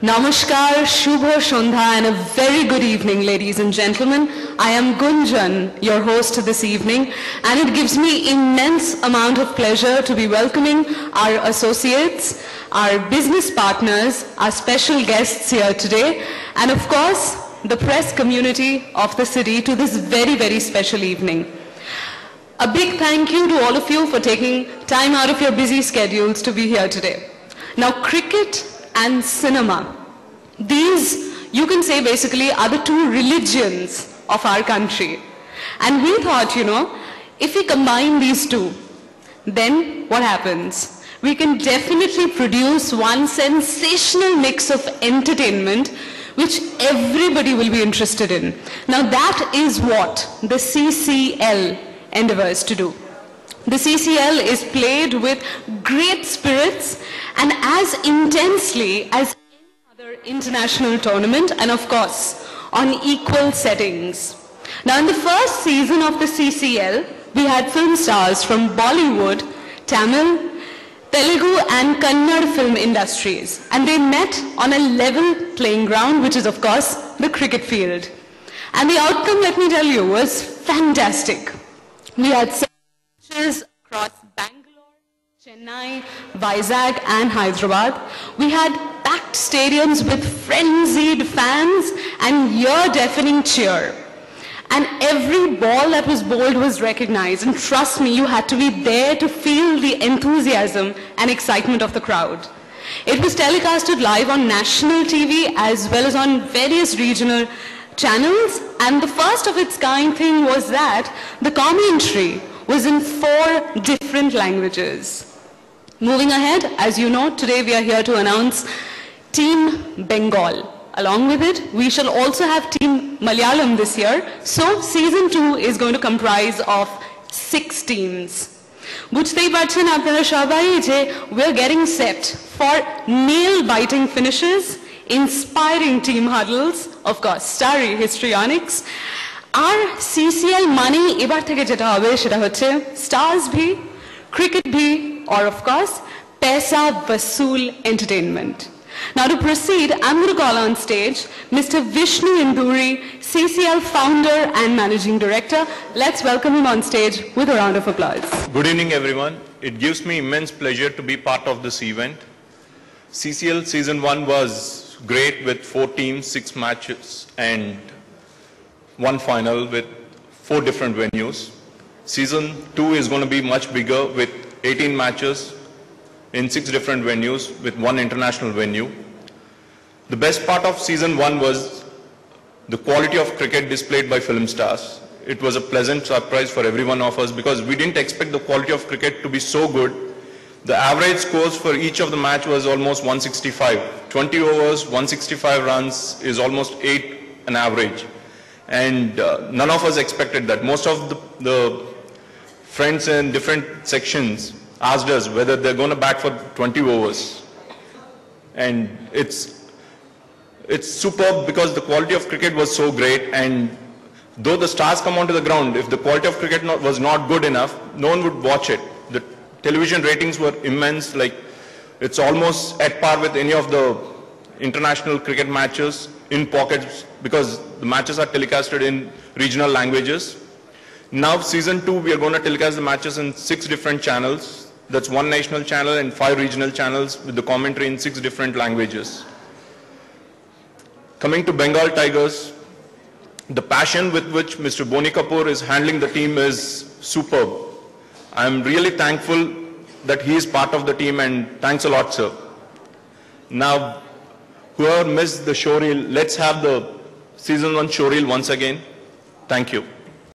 Namaskar, Shubho Shondha, and a very good evening, ladies and gentlemen. I am Gunjan, your host this evening, and it gives me immense amount of pleasure to be welcoming our associates, our business partners, our special guests here today, and of course, the press community of the city to this very, very special evening. A big thank you to all of you for taking time out of your busy schedules to be here today. Now, cricket and cinema, these, you can say basically, are the two religions of our country. And we thought, if we combine these two, then what happens? We can definitely produce one sensational mix of entertainment which everybody will be interested in. Now that is what the CCL endeavors to do. The CCL is played with great spirits and as intensely as any other international tournament, and of course on equal settings. Now in the first season of the CCL, we had film stars from Bollywood, Tamil, Telugu and Kannada film industries, and they met on a level playing ground, which is of course the cricket field. And the outcome, let me tell you, was fantastic. We had matches across Bangalore, Chennai, Vizag and Hyderabad. We had packed stadiums with frenzied fans and ear-deafening cheer. And every ball that was bowled was recognized. And trust me, you had to be there to feel the enthusiasm and excitement of the crowd. It was telecasted live on national TV as well as on various regional channels. And the first of its kind thing was that the commentary was in 4 different languages. Moving ahead, as you know, today we are here to announce Team Bengal. Along with it, we shall also have Team Malayalam this year. So season 2 is going to comprise of 6 teams. Bujhtei parchen apnara shobai je we're getting set for nail-biting finishes, inspiring team huddles, of course, starry histrionics. Our CCL money ebar theke jeta hobe seta hocche stars bhi, cricket bhi, or of course, Paisa Vasool entertainment. Now to proceed, I'm going to call on stage Mr. Vishnu Induri, CCL founder and managing director. Let's welcome him on stage with a round of applause. Good evening, everyone. It gives me immense pleasure to be part of this event. CCL season 1 was great with 4 teams, 6 matches and 1 final with 4 different venues. Season 2 is going to be much bigger with 18 matches in 6 different venues with 1 international venue. The best part of season 1 was the quality of cricket displayed by film stars. It was a pleasant surprise for every one of us because we didn't expect the quality of cricket to be so good. The average scores for each of the match was almost 165. 20 overs, 165 runs is almost 8 an average. And none of us expected that. Most of the friends in different sections asked us whether they're going to bat for 20 overs. And it's superb because the quality of cricket was so great, and though the stars come onto the ground, if the quality of cricket was not good enough, no one would watch it. The television ratings were immense, like it's almost at par with any of the international cricket matches in pockets because the matches are telecasted in regional languages. Now season 2 we are going to telecast the matches in 6 different channels. That's 1 national channel and 5 regional channels with the commentary in 6 different languages. Coming to Bengal Tigers, the passion with which Mr. Boni Kapoor is handling the team is superb. I'm really thankful that he is part of the team, and thanks a lot, sir. Now, whoever missed the showreel, let's have the season 1 showreel once again. Thank you.